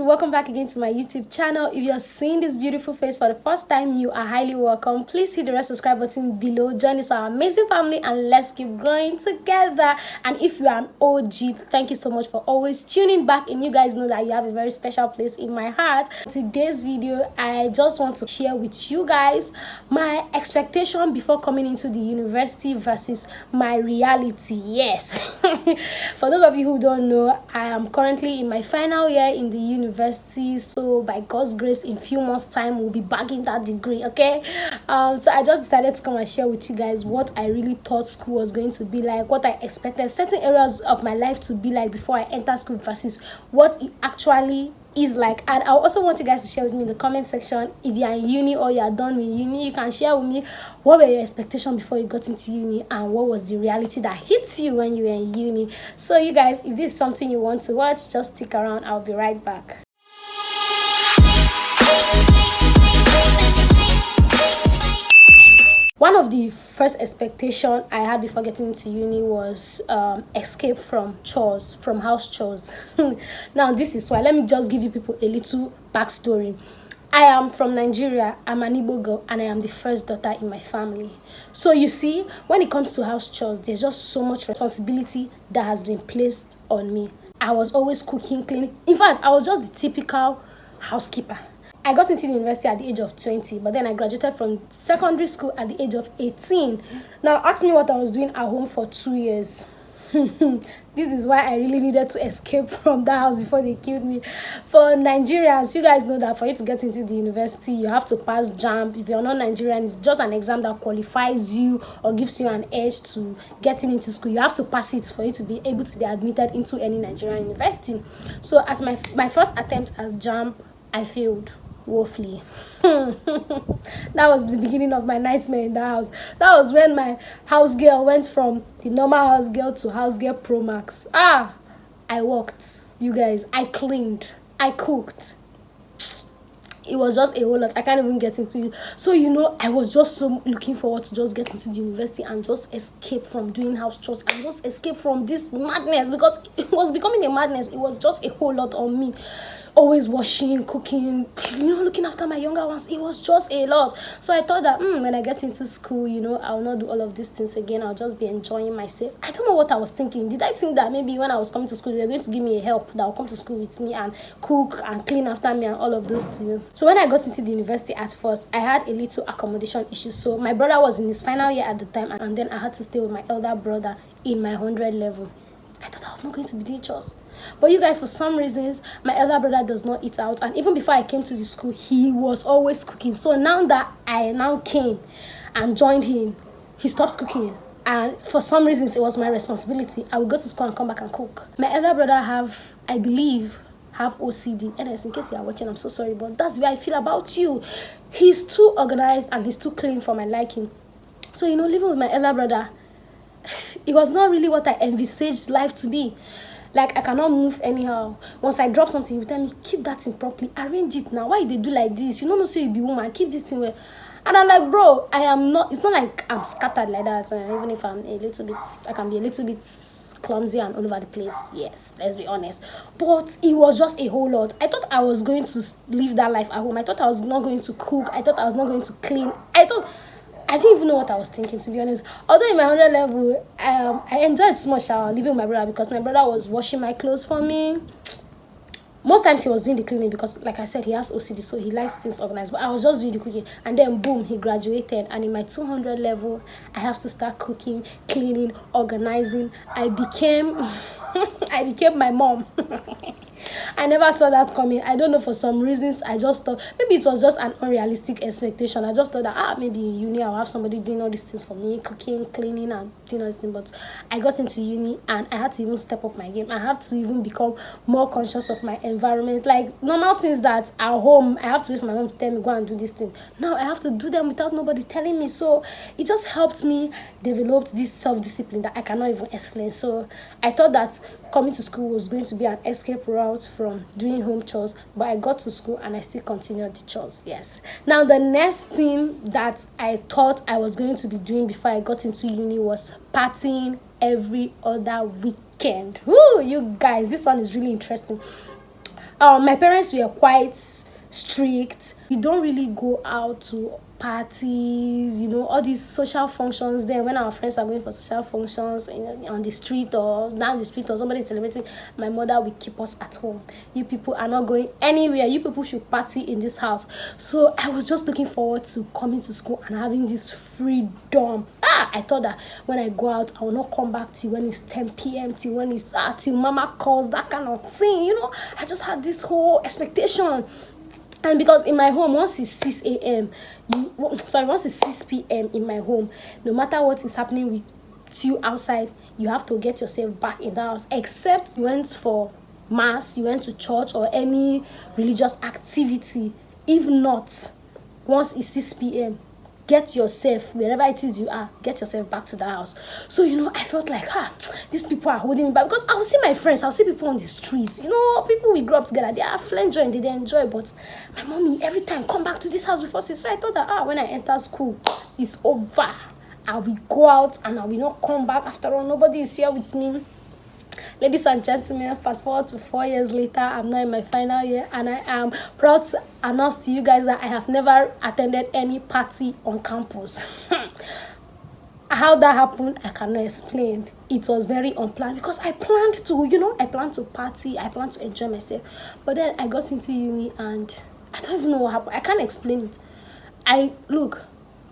welcome back again to my YouTube channel. If you're seeing this beautiful face for the first time, you are highly welcome. Please hit the red subscribe button below, join us our amazing family, and let's keep growing together. And if you are an OG, thank you so much for always tuning back, and you guys know that you have a very special place in my heart. Today's video, I just want to share with you guys my expectation before coming into the university versus my reality. Yes. For those of you who don't know, I am currently in my final year in the university, so by God's grace in few months time we'll be bagging that degree. Okay, so I just decided to come and share with you guys what I really thought school was going to be like, what I expected certain areas of my life to be like before I enter school versus what it actually is like. And I also want you guys to share with me in the comment section if you are in uni or you are done with uni. You can share with me what were your expectations before you got into uni and what was the reality that hits you when you were in uni. So you guys, if this is something you want to watch, just stick around. I'll be right back. One of the first expectation I had before getting into uni was escape from chores, from house chores. Now this is why, let me just give you people a little backstory. I am from Nigeria, I'm an Igbo girl, and I am the first daughter in my family. So you see, when it comes to house chores, there's just so much responsibility that has been placed on me. I was always cooking, cleaning. In fact, I was just the typical housekeeper. I got into the university at the age of 20, but then I graduated from secondary school at the age of 18. Now, ask me what I was doing at home for 2 years. This is why I really needed to escape from that house before they killed me. For Nigerians, you guys know that for you to get into the university, you have to pass JAMB. If you're not Nigerian, it's just an exam that qualifies you or gives you an edge to getting into school. You have to pass it for you to be able to be admitted into any Nigerian university. So at my first attempt at JAMB, I failed woefully. That was the beginning of my nightmare in the house. That was when my house girl went from the normal house girl to house girl pro max. I worked, you guys. I cleaned, I cooked. It was just a whole lot. I can't even get into it. So you know, I was just so looking forward to just get into the university and just escape from doing house chores and just escape from this madness, because it was becoming a madness. It was just a whole lot on me. Always washing, cooking, you know, looking after my younger ones. It was just a lot. So I thought that when I get into school, you know, I'll not do all of these things again. I'll just be enjoying myself. I don't know what I was thinking. Did I think that maybe when I was coming to school, they were going to give me a help that will come to school with me and cook and clean after me and all of those things? So when I got into the university at first, I had a little accommodation issue. So my brother was in his final year at the time, and then I had to stay with my elder brother in my 100 level. I thought I was not going to be doing chores. But you guys, for some reasons, my elder brother does not eat out. And even before I came to the school, he was always cooking. So now that I now came and joined him, he stopped cooking. And for some reasons, it was my responsibility. I would go to school and come back and cook. My elder brother I believe, have OCD. And in case you are watching, I'm so sorry, but that's the way I feel about you. He's too organized and he's too clean for my liking. So, you know, living with my elder brother, it was not really what I envisaged life to be. Like, I cannot move anyhow. Once I drop something, you tell me, keep that thing properly, arrange it now. Why they do like this? You don't know, say you be woman, keep this thing well. And I'm like, bro, I am not, it's not like I'm scattered like that. Even if I'm a little bit, I can be a little bit clumsy and all over the place. Yes, let's be honest. But it was just a whole lot. I thought I was going to live that life at home. I thought I was not going to cook. I thought I was not going to clean. I didn't even know what I was thinking, to be honest. Although in my 100 level, I enjoyed so much living with my brother, because my brother was washing my clothes for me. Most times he was doing the cleaning because, like I said, he has OCD, so he likes things organized. But I was just doing the cooking. And then, boom, he graduated. And in my 200 level, I have to start cooking, cleaning, organizing. I became my mom. I never saw that coming. I don't know, for some reasons, I just thought maybe it was just an unrealistic expectation. I just thought that, maybe in uni I'll have somebody doing all these things for me, cooking, cleaning, and doing all these things. But I got into uni and I had to even step up my game. I have to even become more conscious of my environment. Like, normal things that at home, I have to wait for my mom to tell me, go and do this thing. Now I have to do them without nobody telling me. So it just helped me develop this self-discipline that I cannot even explain. So I thought that coming to school was going to be an escape route from doing home chores, but I got to school and I still continued the chores. Yes. Now, the next thing that I thought I was going to be doing before I got into uni was partying every other weekend. Woo, you guys, this one is really interesting. My parents were quite strict. We don't really go out to parties, all these social functions. Then when our friends are going for social functions on the street or down the street or somebody is celebrating, my mother will keep us at home. You people are not going anywhere. You people should party in this house. So I was just looking forward to coming to school and having this freedom. I thought that when I go out, I will not come back till when it's 10 p.m., till when it's till mama calls, that kind of thing. I just had this whole expectation. And because in my home, once it's 6 a.m., once it's 6 p.m. in my home, no matter what is happening with you outside, you have to get yourself back in the house. Except you went for mass, you went to church or any religious activity. If not, once it's 6 p.m., get yourself, wherever it is you are, get yourself back to the house. So, I felt like, these people are holding me back. Because I'll see my friends, I'll see people on the streets. People we grew up together, they are enjoying, they enjoy. But my mommy, every time, come back to this house before 6. So I thought that, when I enter school, it's over. I will go out and I will not come back. After all, nobody is here with me. Ladies and gentlemen, fast forward to 4 years later, I'm now in my final year, and I am proud to announce to you guys that I have never attended any party on campus. How that happened, I cannot explain. It was very unplanned because I planned to party, I planned to enjoy myself. But then I got into uni and I don't even know what happened. I can't explain it.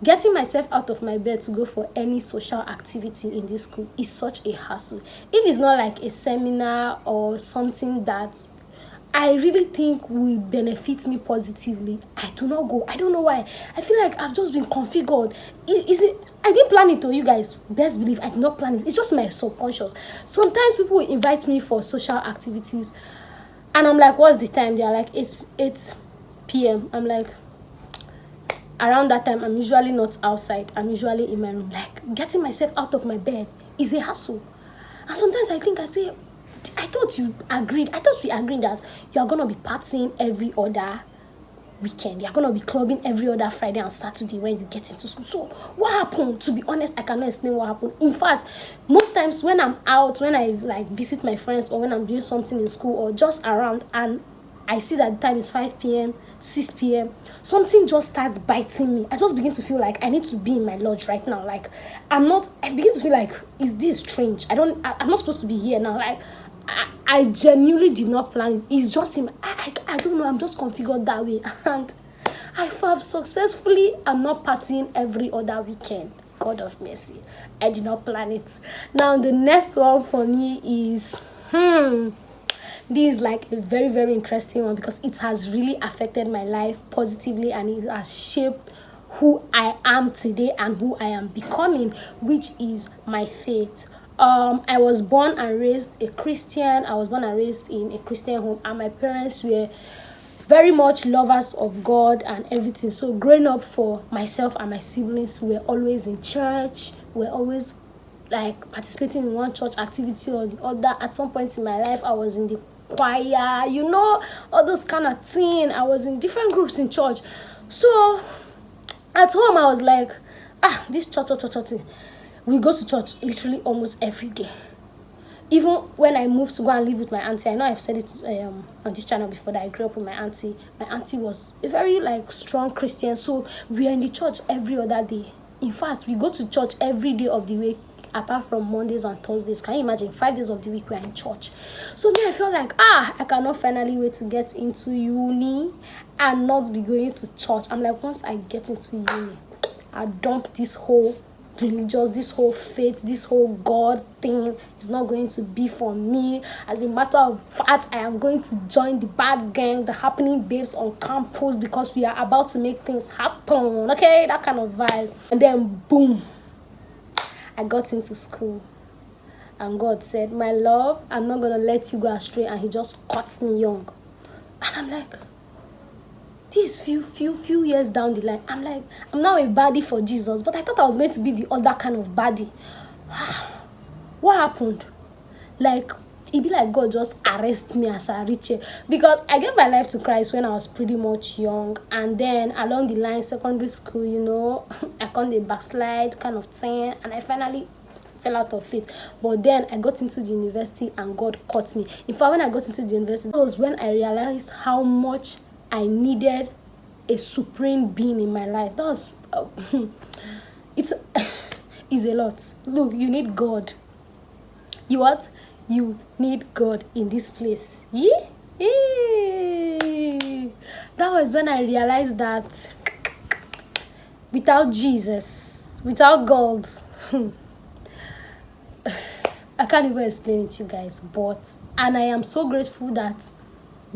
Getting myself out of my bed to go for any social activity in this school is such a hassle. If it's not like a seminar or something that I really think will benefit me positively, I do not go. I don't know why. I feel like I've just been configured. I didn't plan it, you guys. Best believe I did not plan it. It's just my subconscious. Sometimes people will invite me for social activities and I'm like, what's the time? They're like, it's 8 p.m. I'm like, around that time, I'm usually not outside. I'm usually in my room. Like, getting myself out of my bed is a hassle. And sometimes I say, I thought we agreed that you are going to be partying every other weekend. You are going to be clubbing every other Friday and Saturday when you get into school. So, what happened? To be honest, I cannot explain what happened. In fact, most times when I'm out, when I visit my friends or when I'm doing something in school or just around and I see that the time is 5 p.m., 6 p.m., something just starts biting me. I just begin to feel like I need to be in my lodge right now. Like, I begin to feel like, is this strange? I'm not supposed to be here now. Like, I genuinely did not plan it. It's just him. I don't know. I'm just configured that way. And I have successfully, I'm not partying every other weekend. God of mercy. I did not plan it. Now, the next one for me is, this is like a very, very interesting one because it has really affected my life positively and it has shaped who I am today and who I am becoming, which is my faith. I was born and raised a Christian. I was born and raised in a Christian home, and my parents were very much lovers of God and everything. So growing up, for myself and my siblings, we were always in church. We were always participating in one church activity or the other. At some point in my life, I was in the choir, all those kind of thing. I was in different groups in church. So at home, I was like, this church thing. We go to church literally almost every day. Even when I moved to go and live with my auntie, I know I've said it on this channel before that I grew up with my auntie. My auntie was a very strong Christian, so we are in the church every other day. In fact, we go to church every day of the week, apart from Mondays and Thursdays. Can you imagine? 5 days of the week we are in church. So me, I felt like, I cannot finally wait to get into uni and not be going to church. I'm like, once I get into uni, I dump this whole religious, this whole faith, this whole God thing is not going to be for me. As a matter of fact, I am going to join the bad gang, the happening babes on campus, because we are about to make things happen. Okay, that kind of vibe. And then boom, I got into school, and God said, my love, I'm not gonna let you go astray. And he just cuts me young. And I'm like, this few years down the line, I'm like, I'm now a baddie for Jesus, but I thought I was going to be the other kind of baddie. What happened? It be like God just arrested me as I reach it, because I gave my life to Christ when I was pretty much young, and then along the line, secondary school, I can't backslide kind of thing, and I finally fell out of faith. But then I got into the university and God caught me. In fact, when I got into the university, that was when I realized how much I needed a supreme being in my life. That was it's is a lot. Look, you need God. You what? You need God in this place. Yeah? That was when I realized that without Jesus, without God, I can't even explain it to you guys. And I am so grateful that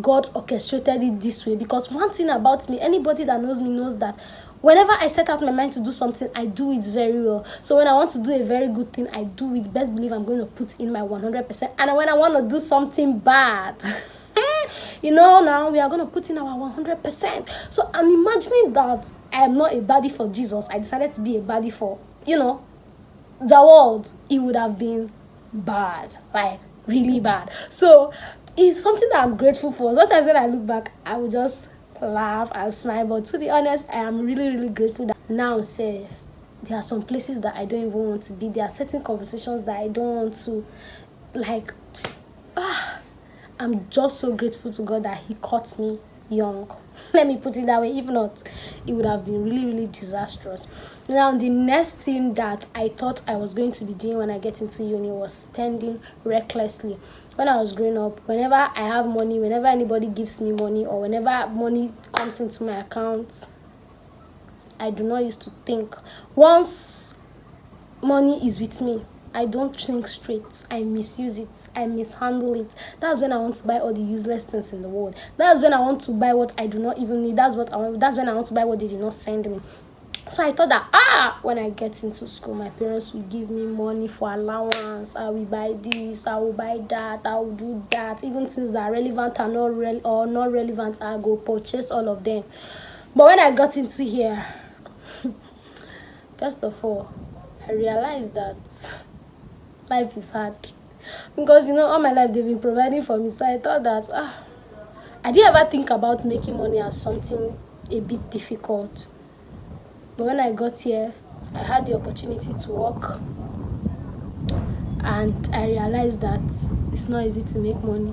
God orchestrated it this way, because one thing about me, anybody that knows me knows that whenever I set out my mind to do something, I do it very well. So when I want to do a very good thing, I do it. Best believe I'm going to put in my 100%. And when I want to do something bad, now we are going to put in our 100%. So I'm imagining that I am not a baddie for Jesus. I decided to be a baddie for, the world. It would have been bad, like really bad. So it's something that I'm grateful for. Sometimes when I look back, I will just laugh and smile. But to be honest, I am really, really grateful that now, safe. There are some places that I don't even want to be. There are certain conversations that I don't want to, I'm just so grateful to God that He caught me young. Let me put it that way. If not, it would have been really, really disastrous. Now, the next thing that I thought I was going to be doing when I get into uni was spending recklessly. When I was growing up, whenever I have money, whenever anybody gives me money, or whenever money comes into my account, I do not used to think. Once money is with me, I don't think straight. I misuse it. I mishandle it. That's when I want to buy all the useless things in the world. That's when I want to buy what I do not even need. That's when I want to buy what they did not send me. So I thought that when I get into school, my parents will give me money for allowance. I will buy this, I will buy that, I will do that. Even things that are relevant or not relevant, I go purchase all of them. But when I got into here, first of all, I realized that life is hard. Because all my life they've been providing for me. So I thought that I didn't ever think about making money as something a bit difficult. But when I got here, I had the opportunity to work, and I realized that it's not easy to make money.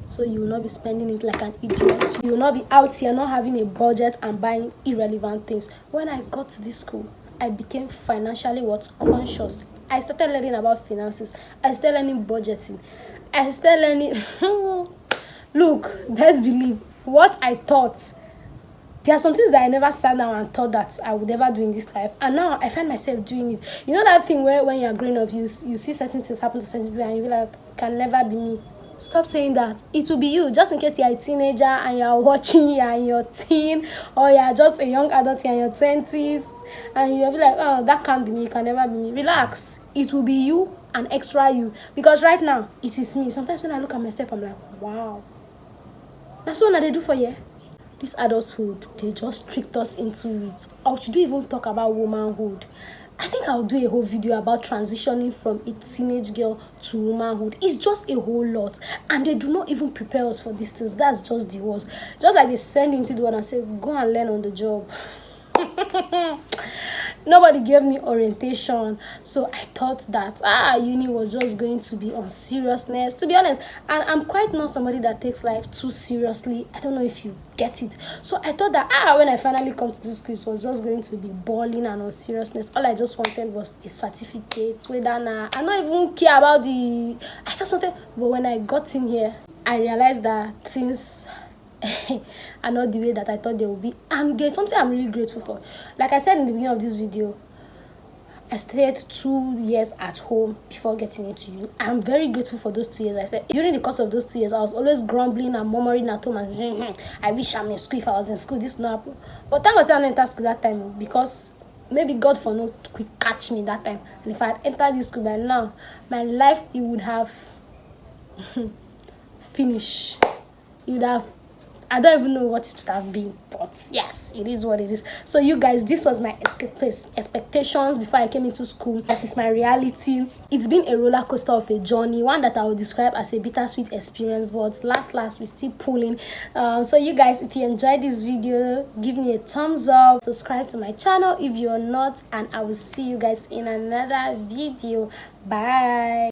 So you will not be spending it like an idiot. You will not be out here not having a budget and buying irrelevant things. When I got to this school, I became financially conscious. I started learning about finances. I started learning budgeting. I started learning. Look, best believe what I thought. There are some things that I never sat down and thought that I would ever do in this life. And now I find myself doing it. You know that thing where when you're growing up, you see certain things happen to certain people and you be like, can never be me. Stop saying that. It will be you. Just in case you're a teenager and you're watching, you're in your teen, or you're just a young adult, you're in your 20s, and you'll be like, oh, that can't be me, it can never be me. Relax. It will be you and extra you. Because right now, it is me. Sometimes when I look at myself, I'm like, wow. That's what they do for you. This adulthood, they just tricked us into it. Or should we even talk about womanhood? I think I'll do a whole video about transitioning from a teenage girl to womanhood. It's just a whole lot. And they do not even prepare us for these things. That's just the worst. Just like they send you into the one and say, go and learn on the job. Nobody gave me orientation. So I thought that uni was just going to be on seriousness. To be honest, and I'm quite not somebody that takes life too seriously. I don't know if you get it. So I thought that when I finally come to this school, it was just going to be balling and on seriousness. All I just wanted was a certificate. I don't even care about I just wanted. But when I got in here, I realized that things are not the way that I thought they would be. And there's something I'm really grateful for. Like I said in the beginning of this video, I stayed 2 years at home before getting into uni. I'm very grateful for those 2 years. I said during the course of those 2 years, I was always grumbling and murmuring at home and saying, I wish I'm in school. If I was in school, this would not happen. But thank God I didn't enter school that time, because maybe God for no quick catch me that time. And if I had entered this school by now, my life, it would have finished. It would have, I don't even know what it would have been, but but yes, it is what it is. So you guys, this was my expectations before I came into school. This is my reality. It's been a roller coaster of a journey, one that I would describe as a bittersweet experience, but last we're still pulling. So you guys, if you enjoyed this video, give me a thumbs up, subscribe to my channel if you're not, and I will see you guys in another video. Bye.